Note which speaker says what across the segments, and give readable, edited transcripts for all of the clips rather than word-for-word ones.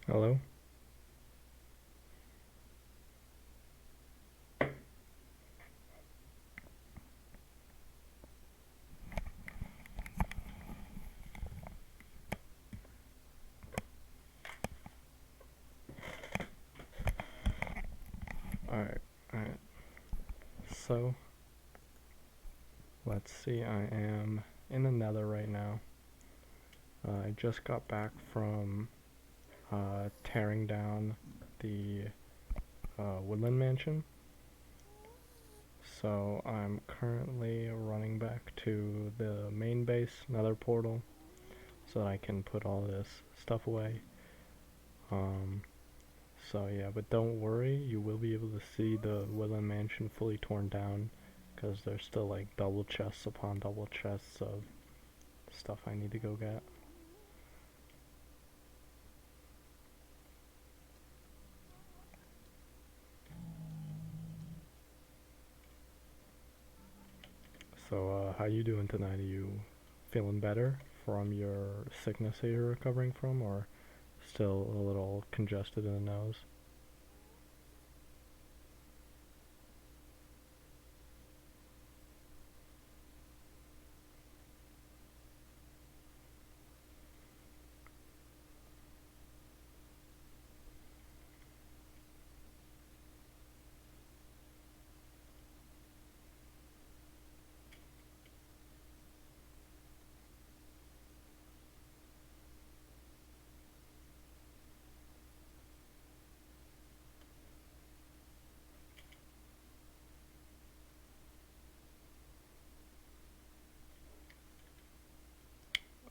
Speaker 1: Hello? Alright, alright. So, let's see, I am in the nether right now. I just got back from tearing down the Woodland mansion. So, I'm currently running back to the main base, nether portal, so that I can put all this stuff away. Um, so yeah, but don't worry, you will be able to see the Woodland mansion fully torn down, because there's still like double chests upon double chests of stuff I need to go get. So, how you doing tonight? Are you feeling better from your sickness that you're recovering from, or still a little congested in the nose?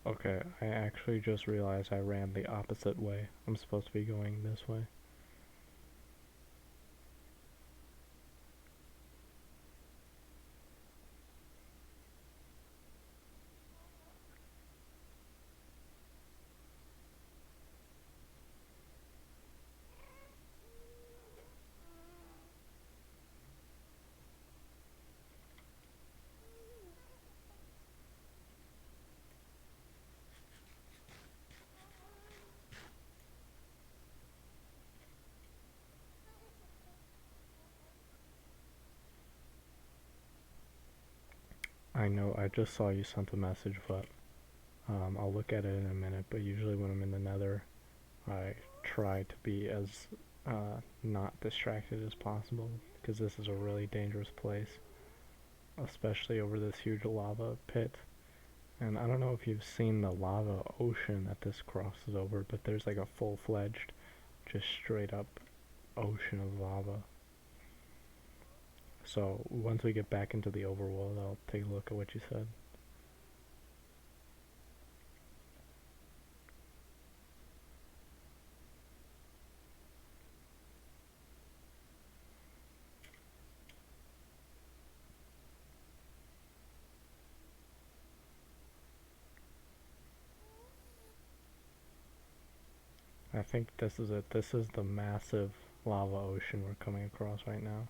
Speaker 1: Okay, I actually just realized I ran the opposite way. I'm supposed to be going this way. I know, I just saw you sent a message, but I'll look at it in a minute. But usually when I'm in the nether, I try to be as not distracted as possible, because this is a really dangerous place, especially over this huge lava pit. And I don't know if you've seen the lava ocean that this crosses over, but there's like a full-fledged, just straight up ocean of lava. So once we get back into the overworld, I'll take a look at what you said. I think this is it. This is the massive lava ocean we're coming across right now.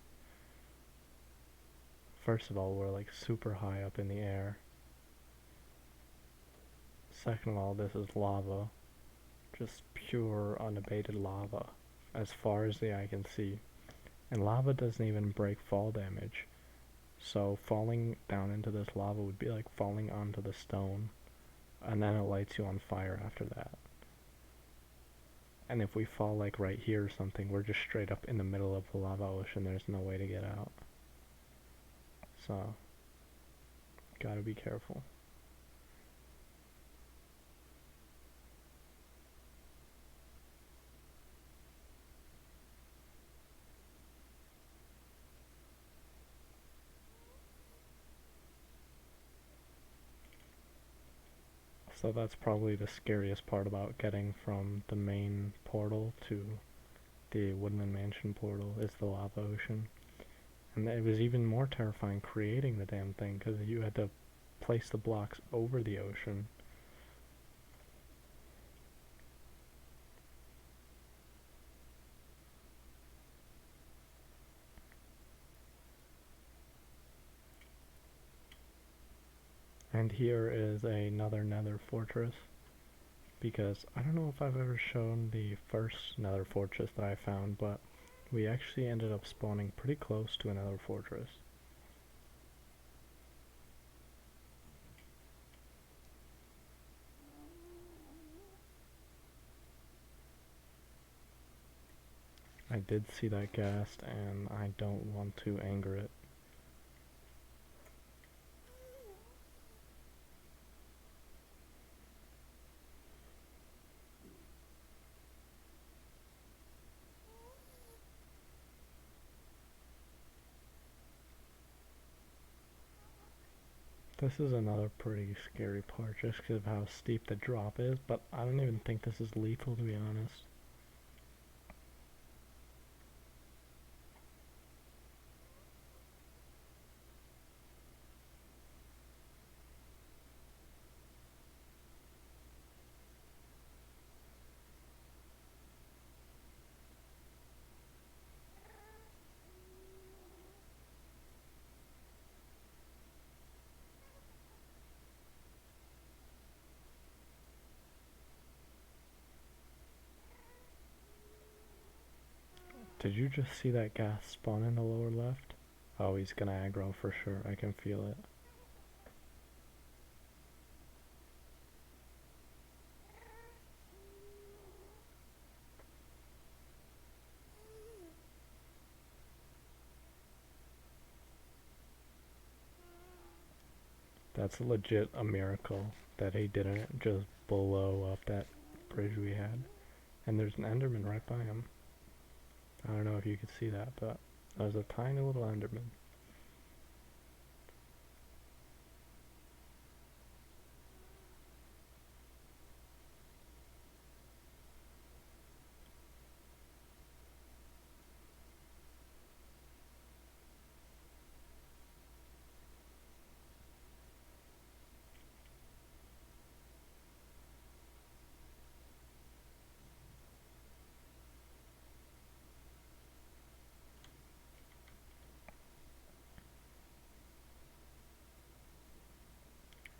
Speaker 1: First of all, we're like super high up in the air. Second of all, this is lava. Just pure, unabated lava, as far as the eye can see. And lava doesn't even break fall damage. So falling down into this lava would be like falling onto the stone, and then it lights you on fire after that. And if we fall like right here or something, we're just straight up in the middle of the lava ocean. There's no way to get out. So, gotta be careful. So that's probably the scariest part about getting from the main portal to the Woodland Mansion portal is the lava ocean. And it was even more terrifying creating the damn thing, because you had to place the blocks over the ocean. And here is another nether fortress. because I don't know if I've ever shown the first nether fortress that I found, but we actually ended up spawning pretty close to another fortress. I did see that ghast and I don't want to anger it. This is another pretty scary part just because of how steep the drop is, but I don't even think this is lethal, to be honest. Did you just see that ghast spawn in the lower left? Oh, he's gonna aggro for sure, I can feel it. That's legit a miracle that he didn't just blow up that bridge we had. And there's an Enderman right by him. I don't know if you could see that, but there's a tiny little Enderman.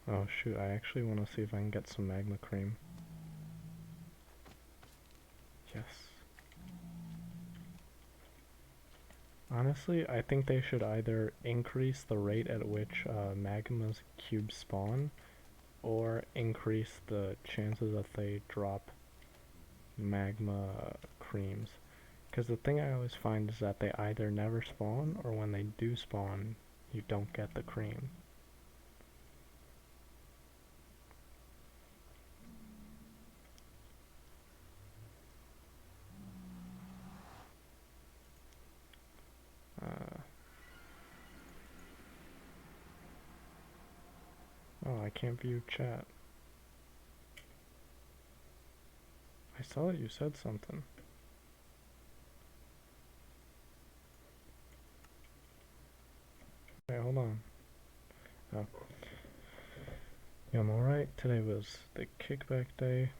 Speaker 1: Oh shoot, I actually want to see if I can get some magma cream. Yes. Honestly, I think they should either increase the rate at which magma's cubes spawn, or increase the chances that they drop magma creams. Because the thing I always find is that they either never spawn, or when they do spawn, you don't get the cream. Uh, oh, I can't view chat. I saw that you said something. Wait, hold on. Oh. Yeah, I'm alright. Today was the kickback day.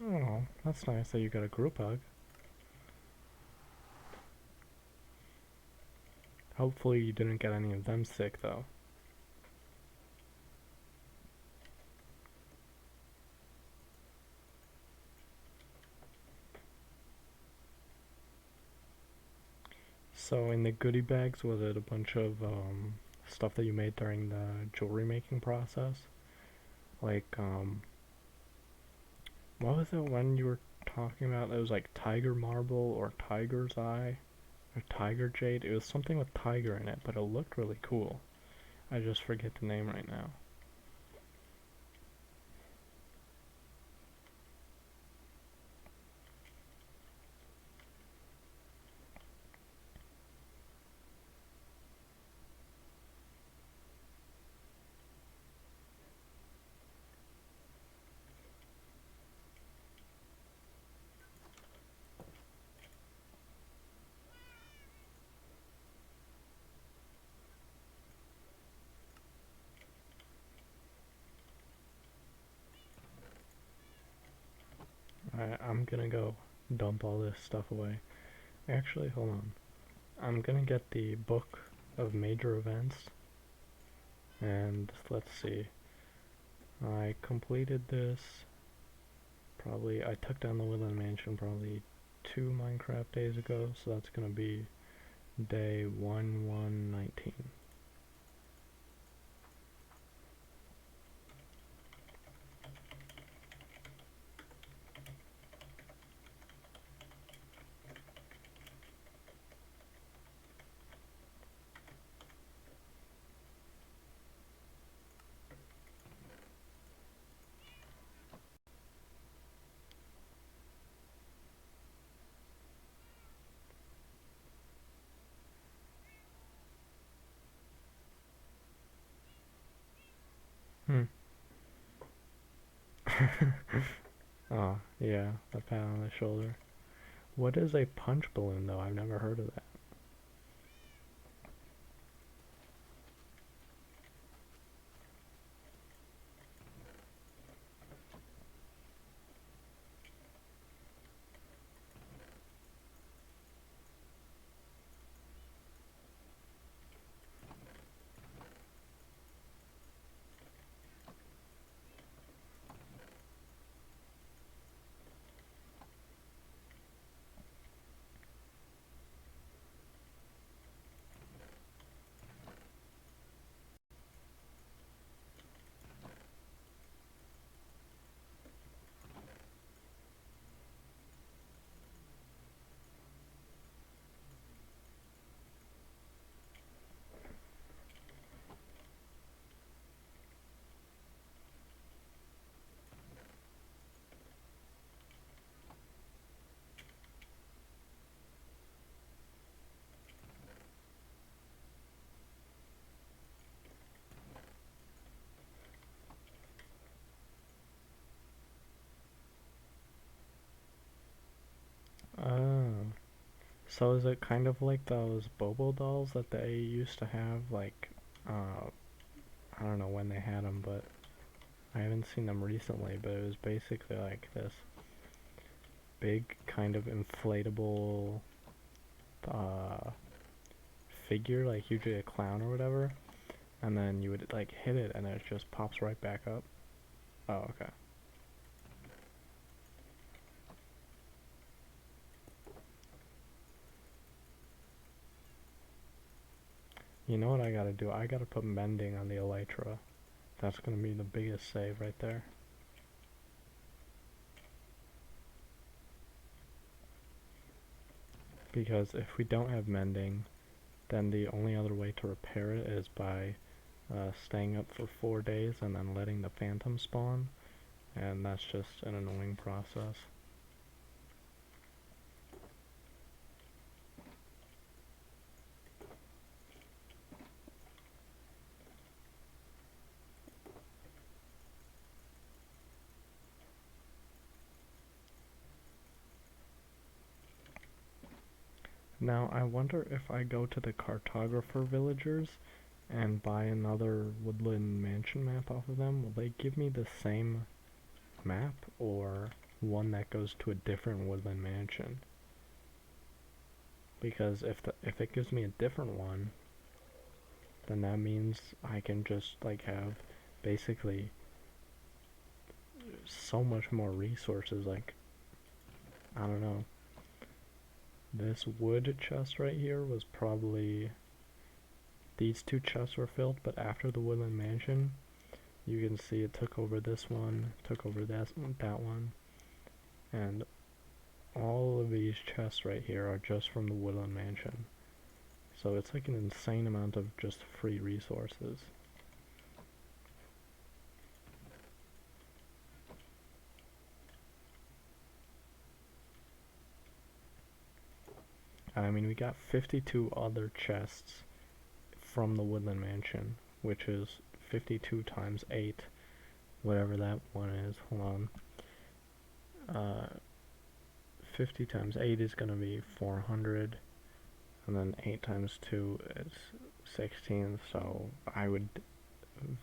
Speaker 1: Oh, that's nice that you got a group hug. Hopefully you didn't get any of them sick, though. So in the goodie bags, was it a bunch of stuff that you made during the jewelry making process? Like, what was it when you were talking about? It was like tiger marble or tiger's eye or tiger jade. It was something with tiger in it, but it looked really cool. I just forget the name right now. I'm gonna go dump all this stuff away. Actually, hold on. I'm gonna get the book of major events, and let's see. I completed this probably, I took down the Woodland Mansion probably 2 Minecraft days ago, so that's gonna be day 1119. Hmm. Oh, yeah, the pat on the shoulder. What is a punch balloon, though? I've never heard of that. Oh. So is it kind of like those Bobo dolls that they used to have, like, I don't know when they had them, but I haven't seen them recently, but it was basically like this big kind of inflatable uh, figure, like usually a clown or whatever, and then you would like hit it and it just pops right back up. Oh, okay. You know what I gotta do? I gotta put mending on the elytra. That's gonna be the biggest save right there. Because if we don't have mending, then the only other way to repair it is by staying up for 4 days and then letting the phantom spawn, and that's just an annoying process. Now I wonder if I go to the cartographer villagers and buy another Woodland Mansion map off of them, will they give me the same map or one that goes to a different Woodland Mansion? Because if it gives me a different one, then that means I can just like have basically so much more resources. Like, I don't know. This wood chest right here was probably, these two chests were filled, but after the Woodland Mansion, you can see it took over this one, took over that one, and all of these chests right here are just from the Woodland Mansion. So it's like an insane amount of just free resources. I mean, we got 52 other chests from the Woodland Mansion, which is 52 times 8, whatever that one is. Hold on. 50 times 8 is going to be 400, and then 8 times 2 is 16, so I would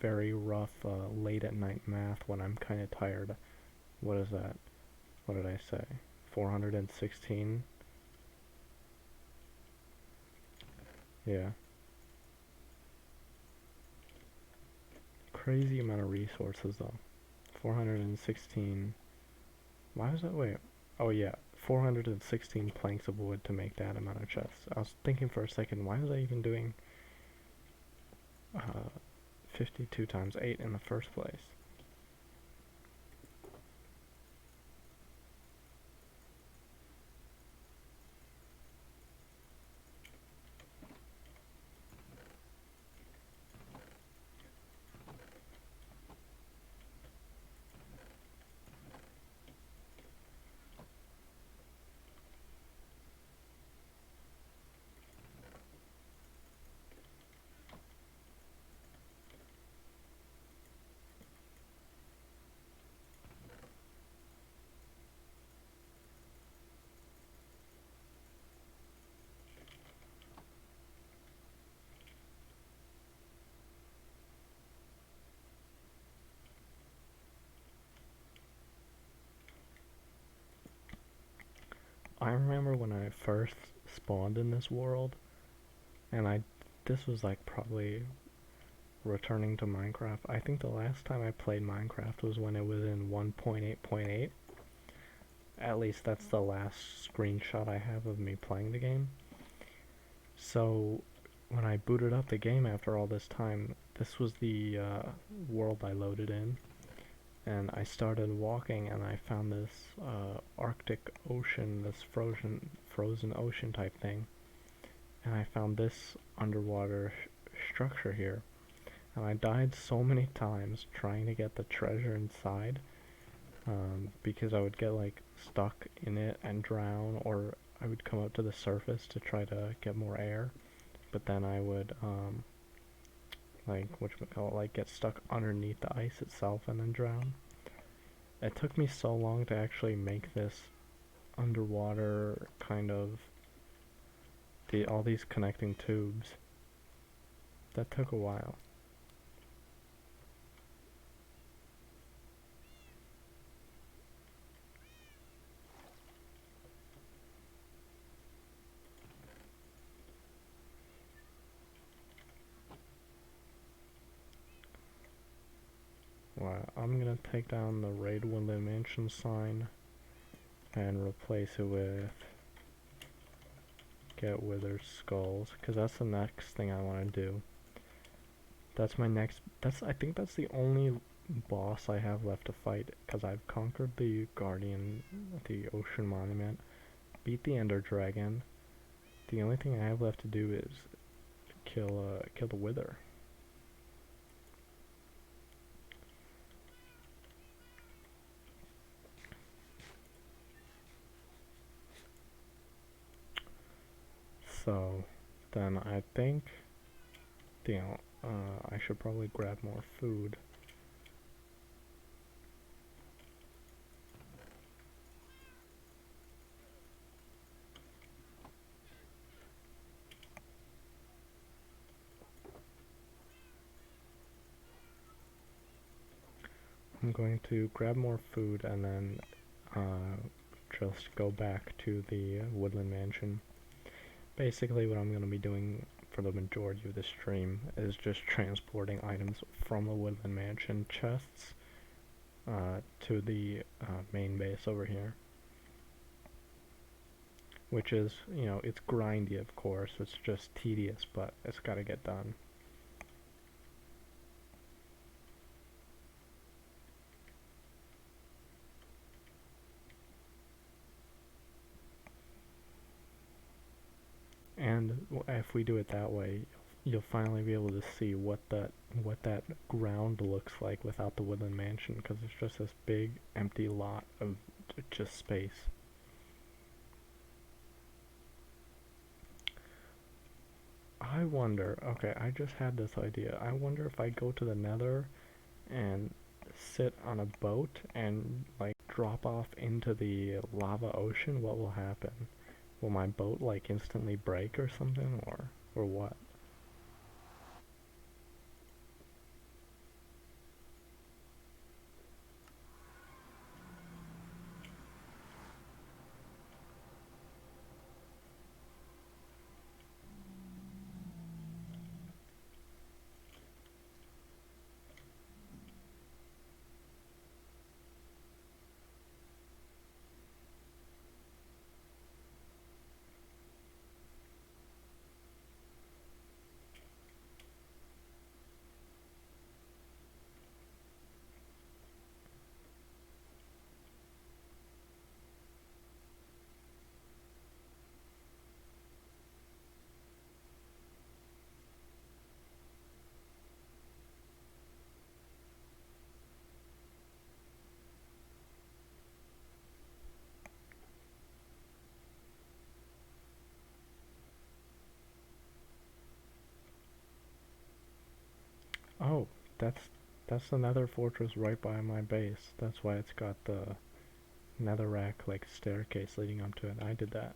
Speaker 1: very rough late at night math when I'm kind of tired. What is that? What did I say? 416? Yeah. crazy amount of resources though. 416. Why was that? Wait. Oh yeah, 416 planks of wood to make that amount of chests. I was thinking for a second, why was I even doing 52 times 8 in the first place? I remember when I first spawned in this world, and this was like probably returning to Minecraft. I think the last time I played Minecraft was when it was in 1.8.8. At least that's the last screenshot I have of me playing the game. So when I booted up the game after all this time, this was the world I loaded in. And I started walking and I found this Arctic Ocean, this frozen ocean type thing. And I found this underwater structure here. And I died so many times trying to get the treasure inside, because I would get like stuck in it and drown, or I would come up to the surface to try to get more air, but then I would like get stuck underneath the ice itself and then drown. It took me so long to actually make this underwater kind of all these connecting tubes. That took a while. Well, I'm gonna take down the Raid Woodland Mansion sign and replace it with get withered skulls, because that's the next thing I want to do. That's my next, I think that's the only boss I have left to fight, because I've conquered the Guardian, the Ocean Monument, beat the Ender Dragon. The only thing I have left to do is kill the Wither. So then I think, I should probably grab more food. I'm going to grab more food and then just go back to the Woodland Mansion. Basically what I'm going to be doing for the majority of this stream is just transporting items from the Woodland Mansion chests to the main base over here. Which is, it's grindy of course, it's just tedious, but it's gotta get done. And if we do it that way, you'll finally be able to see what that ground looks like without the Woodland Mansion, because it's just this big empty lot of just space. I wonder, okay, I just had this idea. I wonder if I go to the Nether and sit on a boat and like drop off into the lava ocean, what will happen? Will my boat like instantly break or something, or what? Oh, that's the nether fortress right by my base. That's why it's got the netherrack like staircase leading up to it. I did that.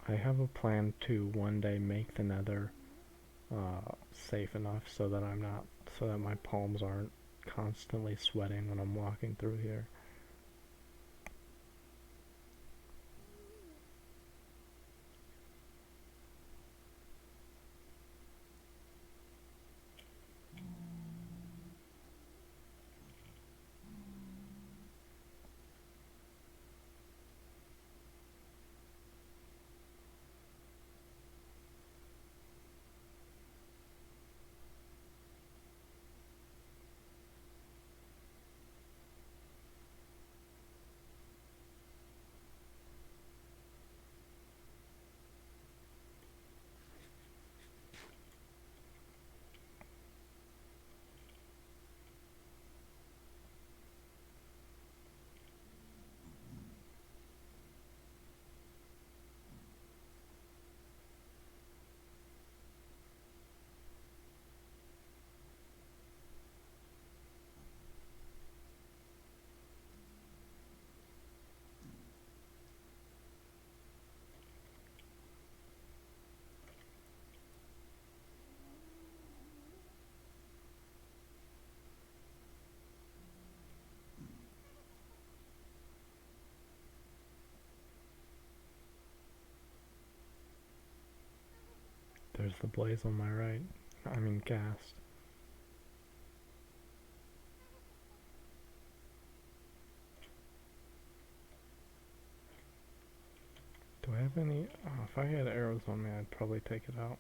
Speaker 1: I have a plan to one day make the nether safe enough so that so that my palms aren't constantly sweating when I'm walking through here. There's the blaze on my right. I mean ghast. Do I have any? Oh, if I had arrows on me, I'd probably take it out.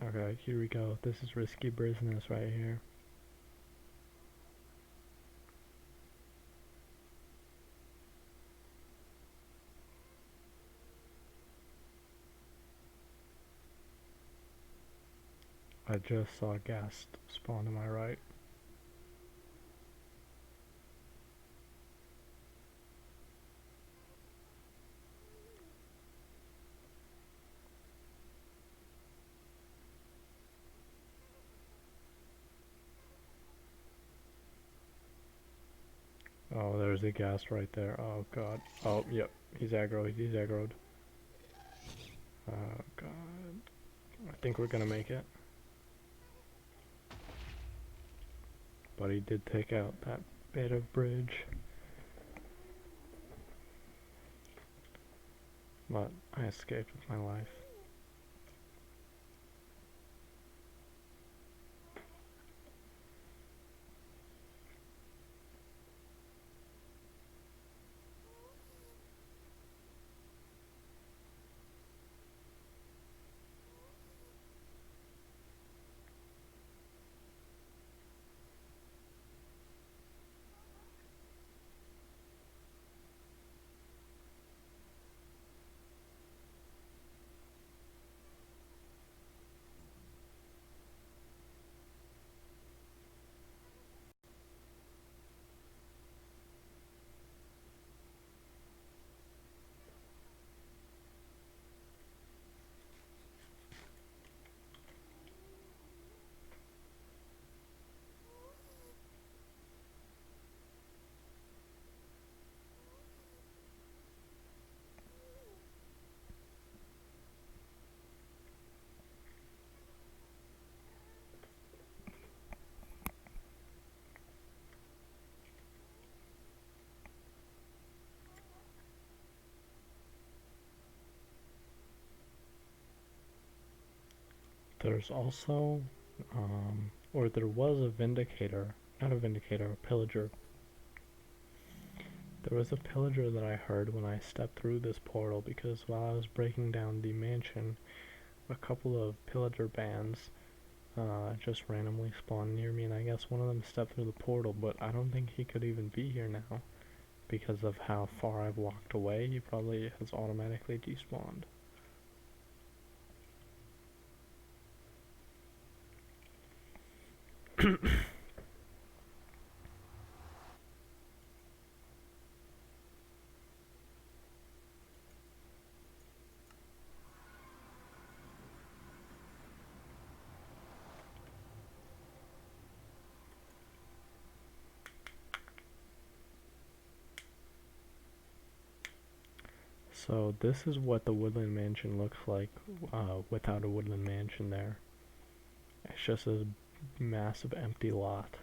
Speaker 1: Okay, here we go. This is risky business right here. I just saw ghast spawn to my right. Oh, there's a ghast right there. Oh god. Oh, yep. He's aggroed. He's aggroed. Oh god. I think we're gonna make it. But he did take out that bit of bridge. But I escaped with my life. There's also, or there was a vindicator, not a vindicator, a pillager. There was a pillager that I heard when I stepped through this portal because while I was breaking down the mansion, a couple of pillager bands just randomly spawned near me, and I guess one of them stepped through the portal, but I don't think he could even be here now because of how far I've walked away. He probably has automatically despawned. So this is what the Woodland Mansion looks like without a Woodland Mansion there. It's just this massive empty lot.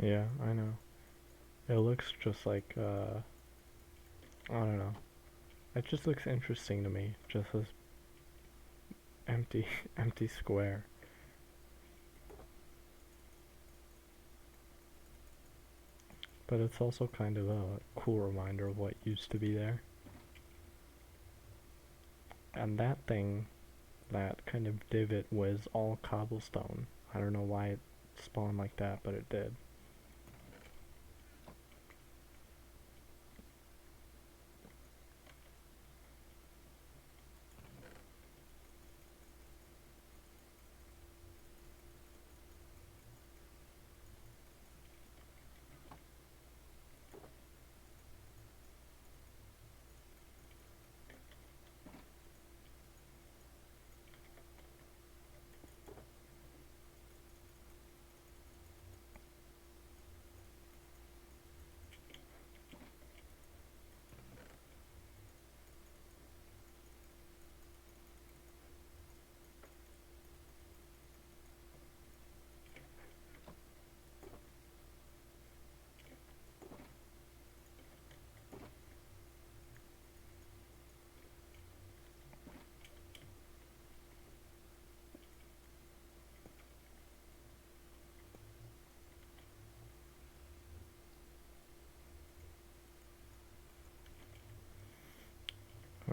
Speaker 1: Yeah, I know. It looks just like, I don't know. It just looks interesting to me. Just this empty, empty square. But it's also kind of a cool reminder of what used to be there. And that thing, that kind of divot was all cobblestone. I don't know why it spawned like that, but it did.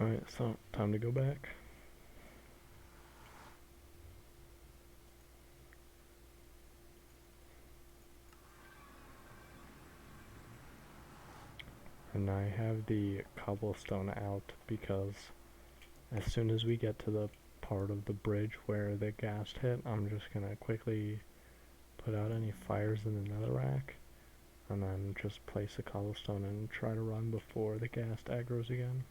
Speaker 1: Alright, so time to go back. And I have the cobblestone out because as soon as we get to the part of the bridge where the ghast hit, I'm just gonna quickly put out any fires in the netherrack and then just place the cobblestone and try to run before the ghast aggroes again.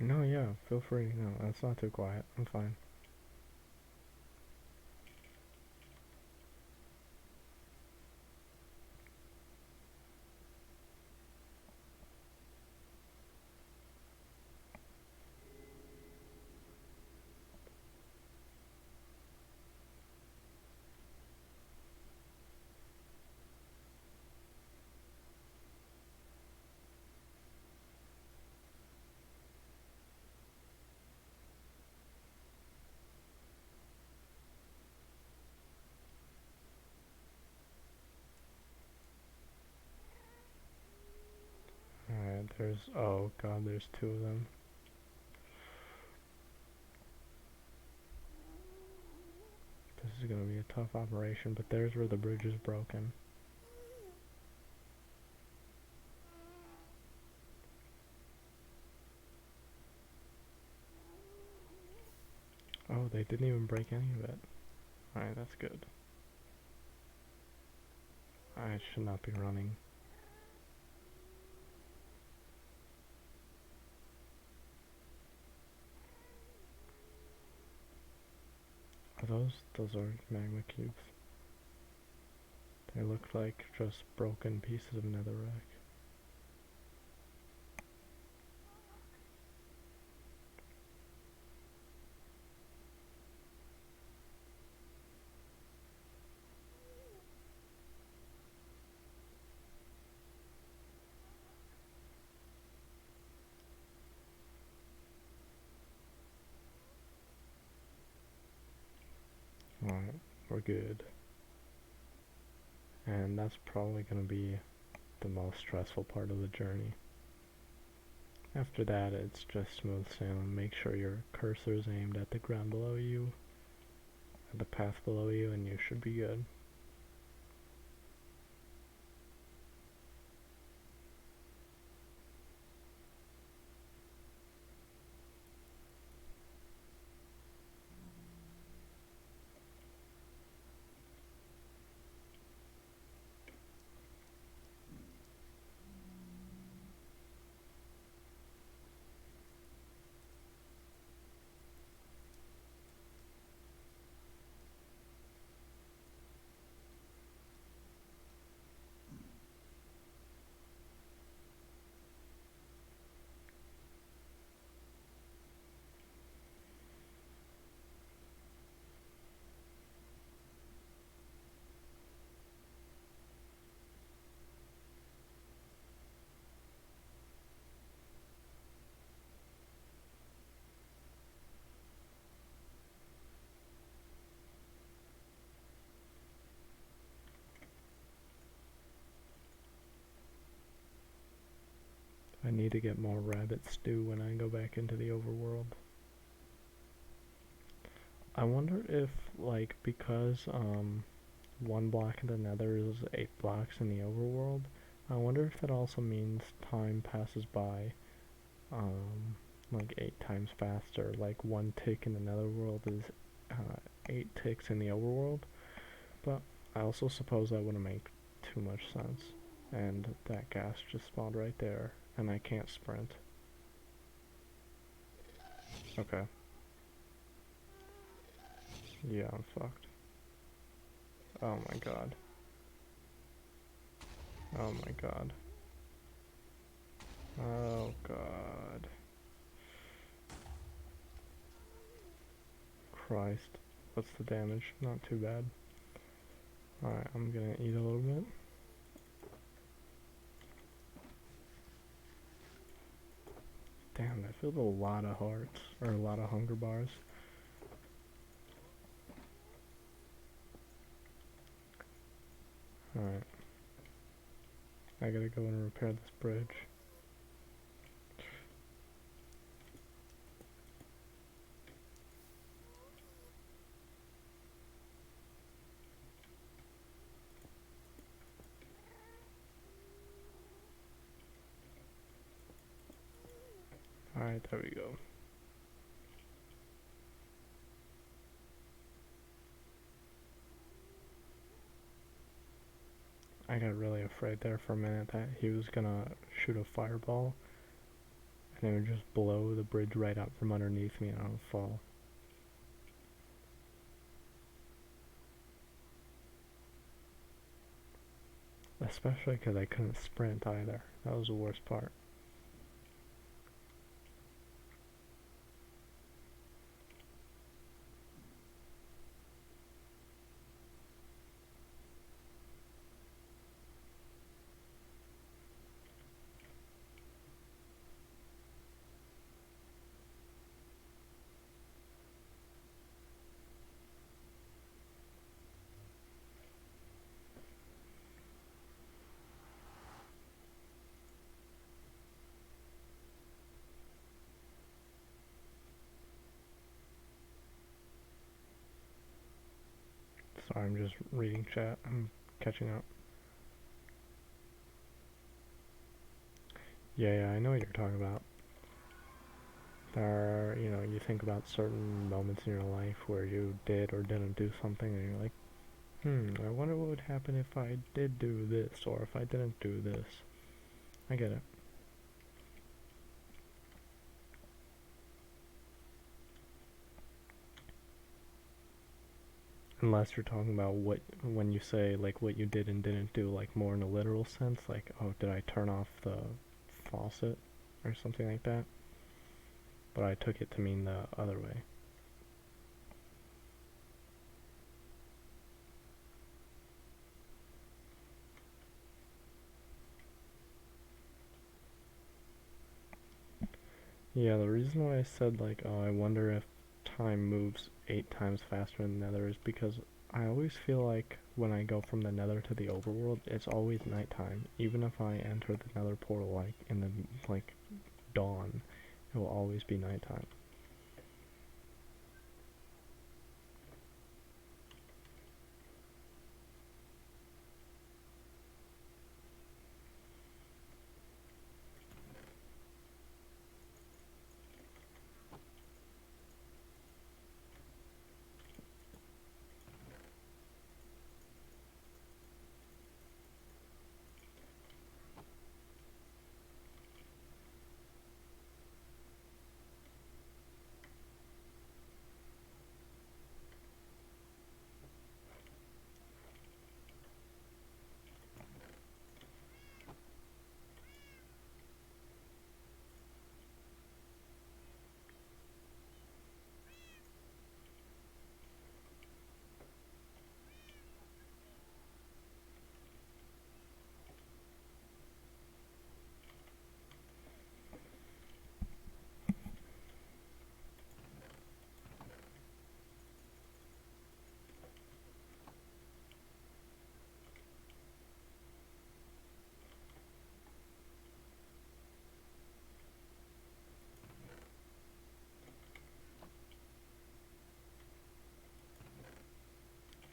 Speaker 1: No, yeah, feel free. No, that's not too quiet. I'm fine. Alright, oh god, there's two of them. This is gonna be a tough operation, but there's where the bridge is broken. Oh, they didn't even break any of it. Alright, that's good. I should not be running. those are magma cubes. They look like just broken pieces of netherrack. Alright, we're good. And that's probably going to be the most stressful part of the journey. After that, it's just smooth sailing. Make sure your cursor is aimed at the ground below you, at the path below you, and you should be good. I need to get more rabbit stew when I go back into the overworld. I wonder if, like, because one block in the nether is 8 blocks in the overworld, I wonder if that also means time passes by like 8 times faster. Like 1 tick in the netherworld is 8 ticks in the overworld. But I also suppose that wouldn't make too much sense. And that gas just spawned right there, and I can't sprint. Okay. Yeah, I'm fucked. Oh my god. Oh my god. Oh god. Christ. What's the damage? Not too bad. Alright, I'm gonna eat a little bit. Damn, that filled a lot of hearts, or a lot of hunger bars. Alright. I gotta go and repair this bridge. Alright, there we go. I got really afraid there for a minute that he was gonna shoot a fireball and it would just blow the bridge right out from underneath me and I would fall. Especially because I couldn't sprint either. That was the worst part. Sorry, I'm just reading chat. I'm catching up. Yeah, I know what you're talking about. There are, you think about certain moments in your life where you did or didn't do something and you're like, I wonder what would happen if I did do this or if I didn't do this. I get it. Unless you're talking about what, when you say like what you did and didn't do, like more in a literal sense, like, oh, did I turn off the faucet or something like that? But I took it to mean the other way. Yeah, the reason why I said like, oh, I wonder if time moves 8 times faster than the nether is because I always feel like when I go from the nether to the overworld, it's always nighttime. Even if I enter the nether portal like in the like dawn, it will always be nighttime.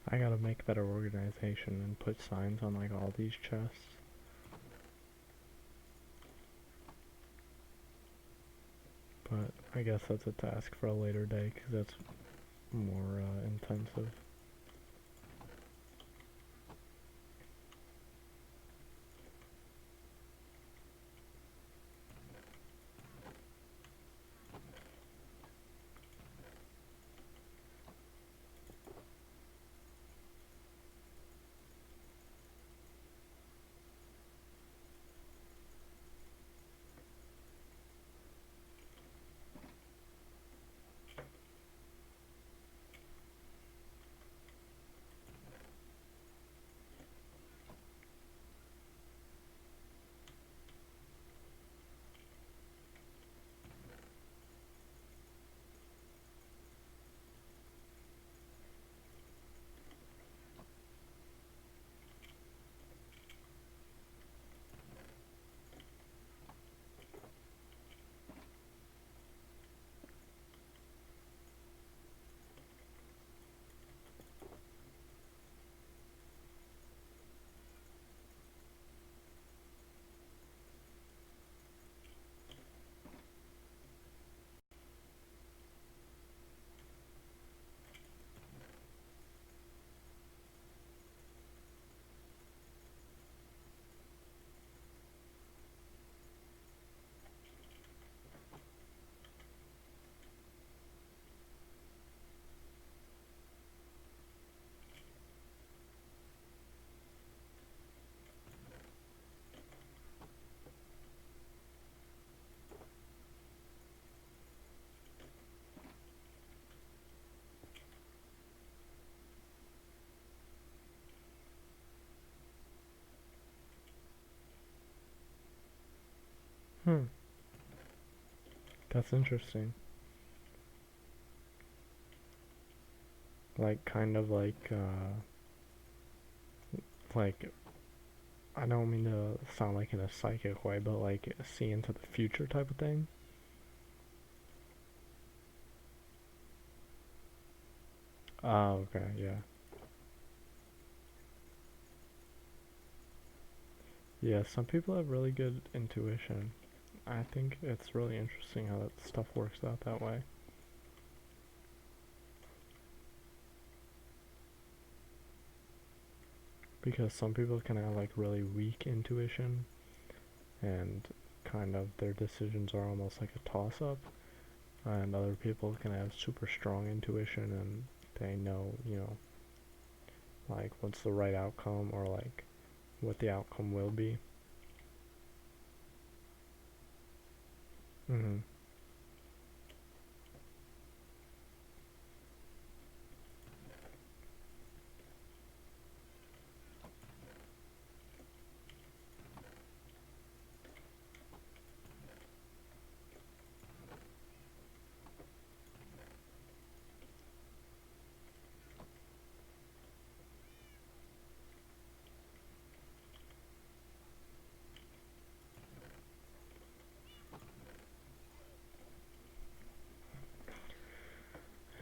Speaker 1: I gotta make better organization and put signs on like all these chests. But I guess that's a task for a later day because that's more intensive. Hmm, that's interesting. Like kind of like I don't mean to sound like in a psychic way, but like see into the future type of thing. Oh, okay, yeah. Yeah, some people have really good intuition. I think it's really interesting how that stuff works out that way. Because some people can have like really weak intuition and kind of their decisions are almost like a toss up, and other people can have super strong intuition and they know, like what's the right outcome, or like what the outcome will be. Hmm.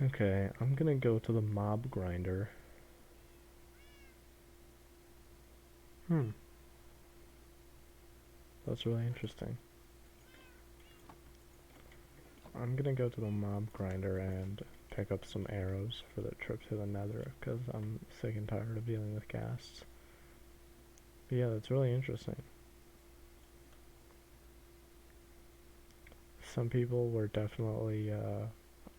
Speaker 1: Okay, I'm gonna go to the mob grinder. Hmm, that's really interesting. I'm gonna go to the mob grinder and pick up some arrows for the trip to the nether, because I'm sick and tired of dealing with ghasts. But yeah, that's really interesting. Some people were definitely,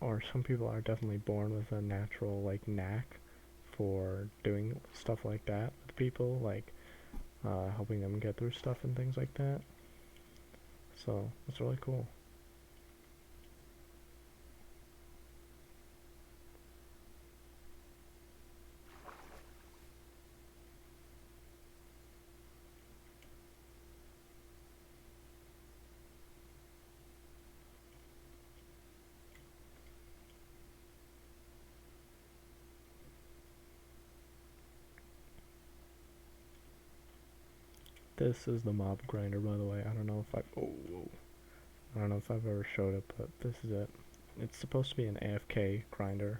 Speaker 1: or some people are definitely born with a natural, like, knack for doing stuff like that with people, like, helping them get through stuff and things like that. So, it's really cool. This is the mob grinder, by the way. I don't know if I don't know if I've ever showed it, but this is it. It's supposed to be an AFK grinder,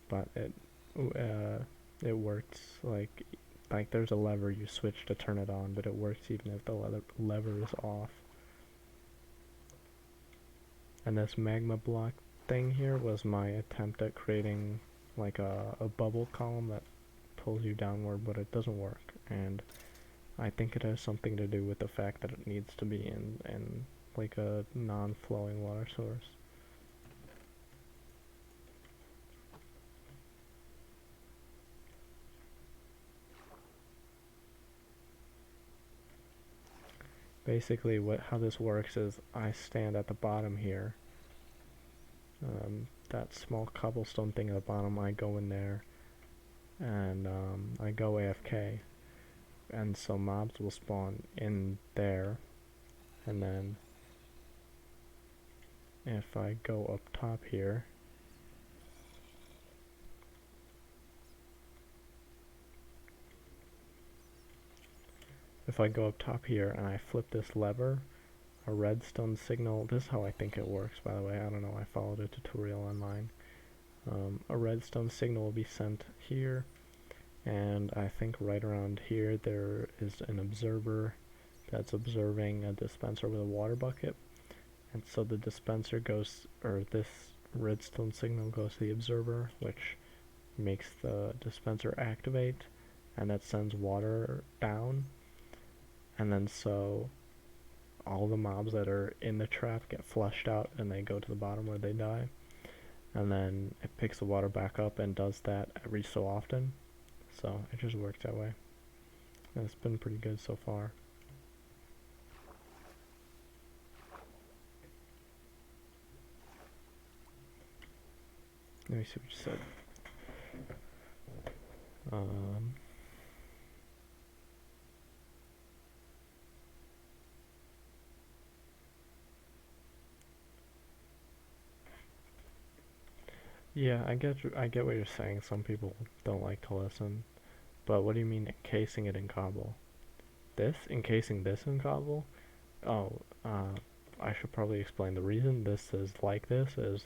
Speaker 1: but uh, it works like there's a lever you switch to turn it on, but it works even if the lever is off. And this magma block thing here was my attempt at creating like a bubble column that pulls you downward, but it doesn't work. And I think it has something to do with the fact that it needs to be in like a non-flowing water source. Basically, how this works is I stand at the bottom here. That small cobblestone thing at the bottom, I go in there, and I go AFK, and so mobs will spawn in there, and then if I go up top here, and I flip this lever, a redstone signal, this is how I think it works, by the way, I don't know, I followed a tutorial online. A redstone signal will be sent here, and I think right around here there is an observer that's observing a dispenser with a water bucket, and so the dispenser goes, or this redstone signal goes to the observer, which makes the dispenser activate, and that sends water down, and then so all the mobs that are in the trap get flushed out and they go to the bottom where they die, and then it picks the water back up and does that every so often, so it just works that way, and it's been pretty good so far. Let me see what you said. Um, yeah, I get what you're saying. Some people don't like to listen, but what do you mean encasing it in cobble? Encasing this in cobble? Oh, I should probably explain the reason this is like this is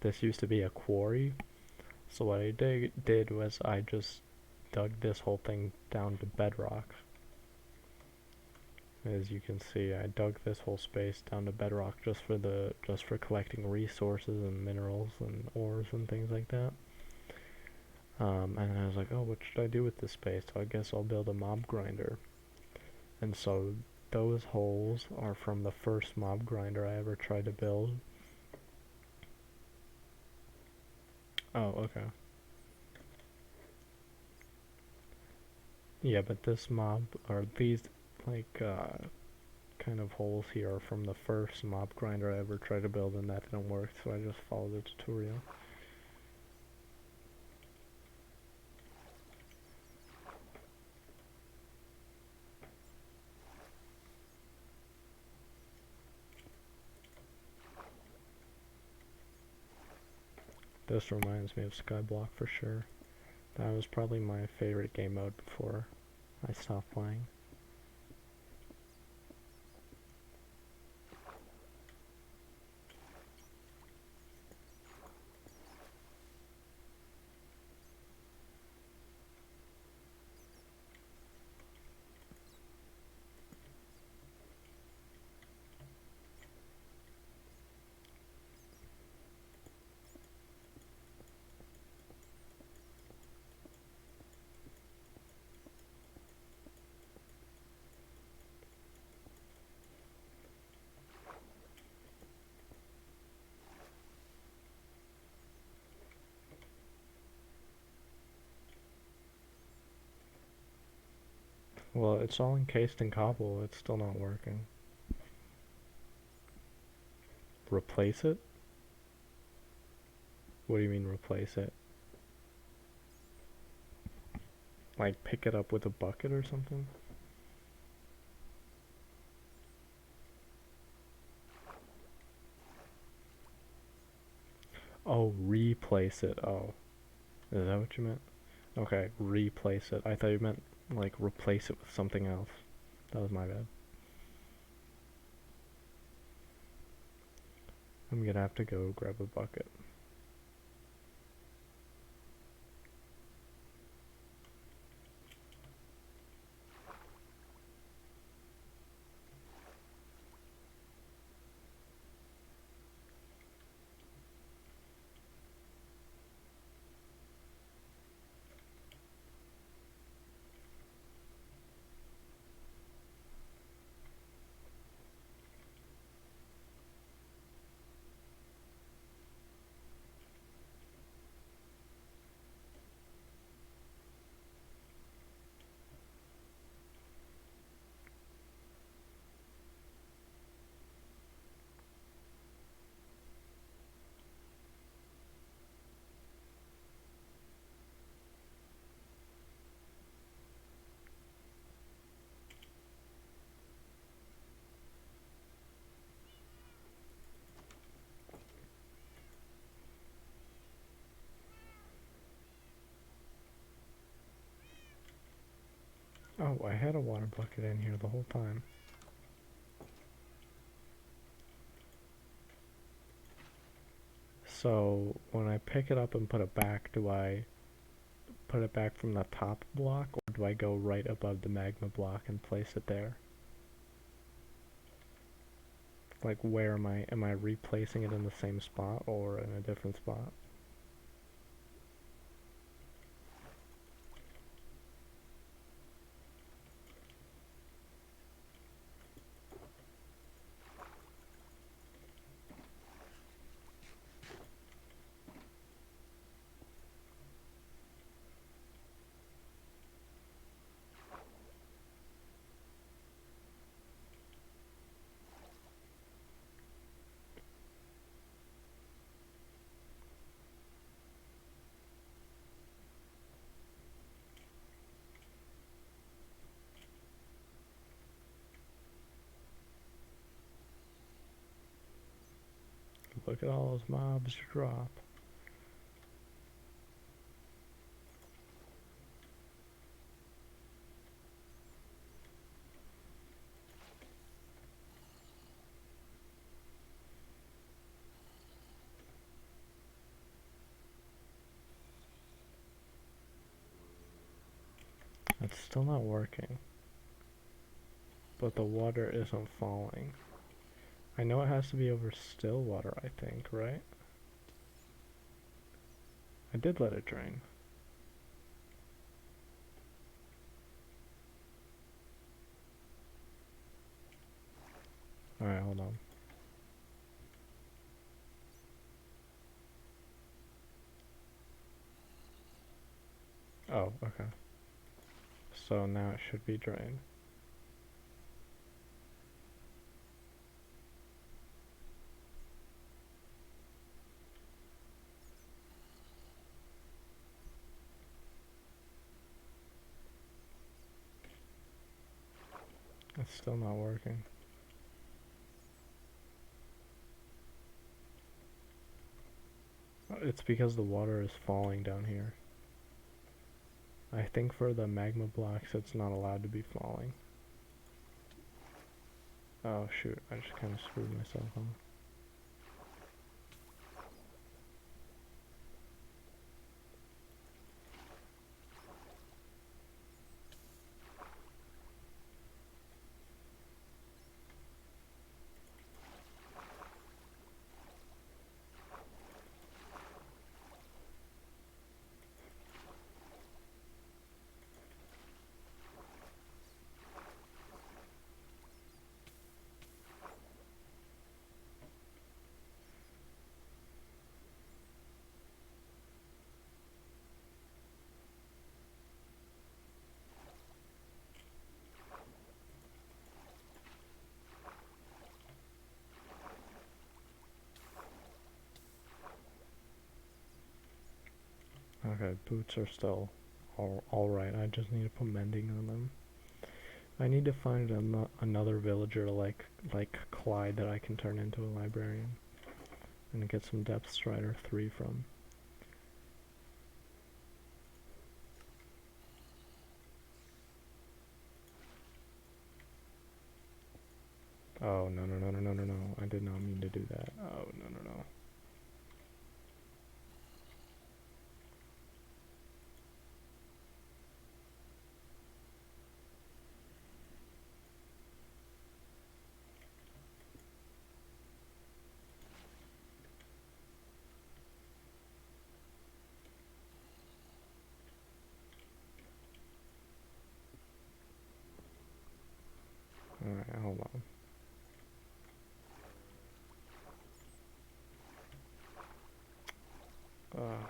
Speaker 1: this used to be a quarry. So what I did was I just dug this whole thing down to bedrock. As you can see, I dug this whole space down to bedrock just for collecting resources and minerals and ores and things like that. And then I was like, oh, what should I do with this space? So I guess I'll build a mob grinder. And so those holes are from the first mob grinder I ever tried to build. Oh, okay. Yeah, but this mob, or these, like, kind of holes here are from the first mob grinder I ever tried to build, and that didn't work, so I just followed the tutorial. This reminds me of Skyblock for sure. That was probably my favorite game mode before I stopped playing. Well, it's all encased in cobble, it's still not working. Replace it? What do you mean replace it? Like pick it up with a bucket or something? Oh, replace it. Oh, is that what you meant? Okay, replace it. I thought you meant like replace it with something else. That was my bad. I'm gonna have to go grab a bucket. Oh, I had a water bucket in here the whole time. So when I pick it up and put it back, do I put it back from the top block, or do I go right above the magma block and place it there? Like where am I replacing it in the same spot or in a different spot? Look at all those mobs drop. It's still not working. But the water isn't falling. I know it has to be over still water, I think, right? I did let it drain. Alright, hold on. Oh, okay. So now it should be drained. It's still not working. It's because the water is falling down here. I think for the magma blocks it's not allowed to be falling. Oh shoot, I just kind of screwed myself on. Okay, boots are still alright. I just need to put mending on them. I need to find another villager like Clyde that I can turn into a librarian. And get some Depth Strider 3 from. Oh, no, no, no, no, no, no, no. I did not mean to do that. Oh, no, no, no. Alright, hold on. Ugh.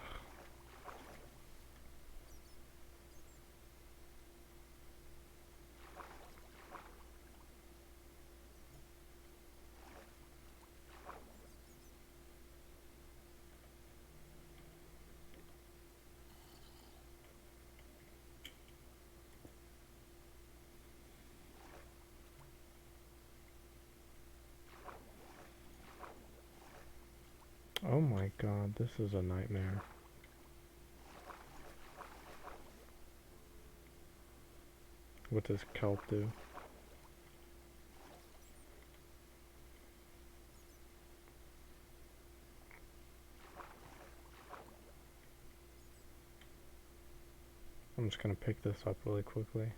Speaker 1: Oh my god, this is a nightmare. What does kelp do? I'm just gonna pick this up really quickly.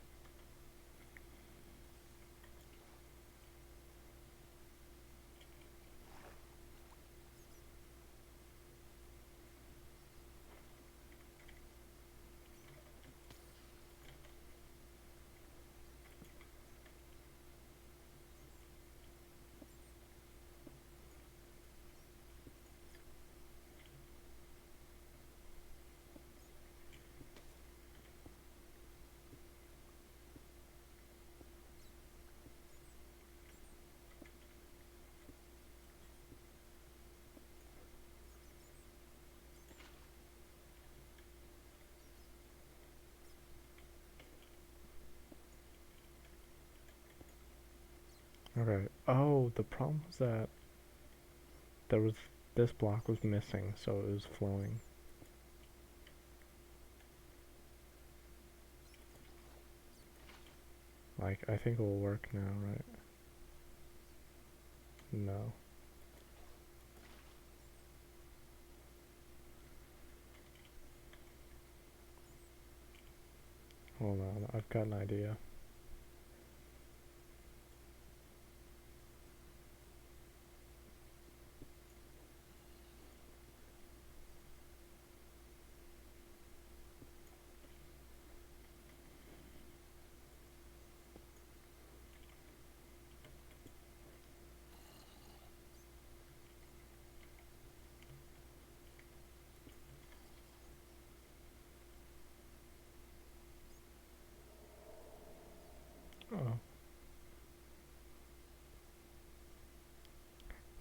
Speaker 1: Okay. Oh, the problem was that this block was missing, so it was flowing. Like, I think it will work now, right? No. Hold on, I've got an idea.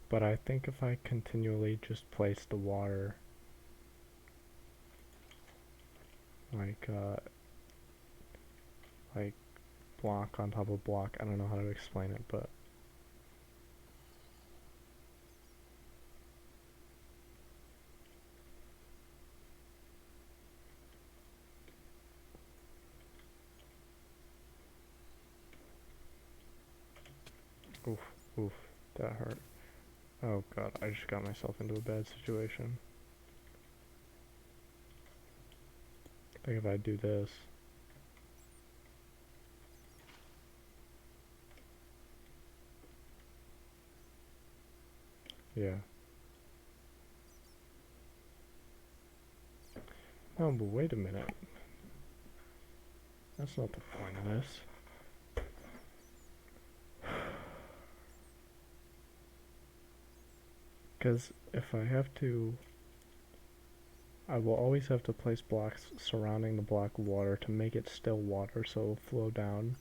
Speaker 1: But I think if I continually just place the water like like block on top of block, I don't know how to explain it, but oof, oof, that hurt. Oh god, I just got myself into a bad situation. I think if I do this, yeah. No, but wait a minute. That's not the point of this. Because if I have to, I will always have to place blocks surrounding the block of water to make it still water so it'll flow down.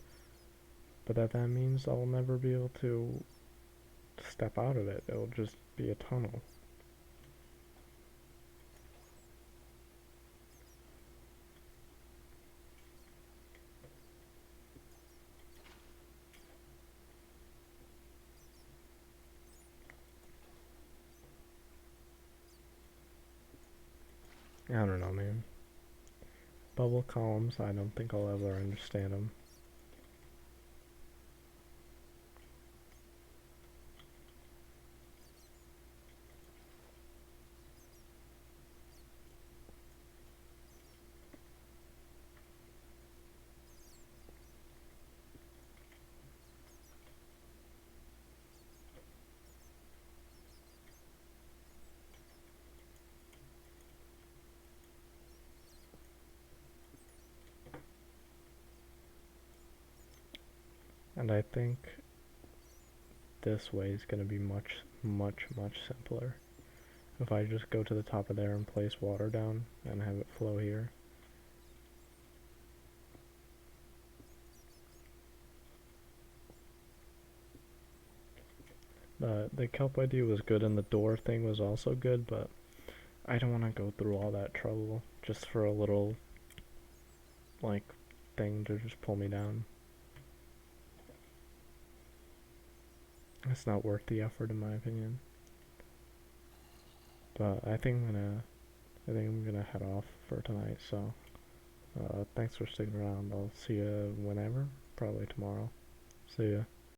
Speaker 1: But that means I'll never be able to step out of it. It'll just be a tunnel. I don't know, man. Bubble columns, I don't think I'll ever understand them. And I think this way is going to be much, much, much simpler. If I just go to the top of there and place water down and have it flow here. The kelp idea was good and the door thing was also good, but I don't want to go through all that trouble just for a little, like, thing to just pull me down. It's not worth the effort in my opinion. But I think I'm gonna head off for tonight, so thanks for sticking around. I'll see you whenever, probably tomorrow. See ya.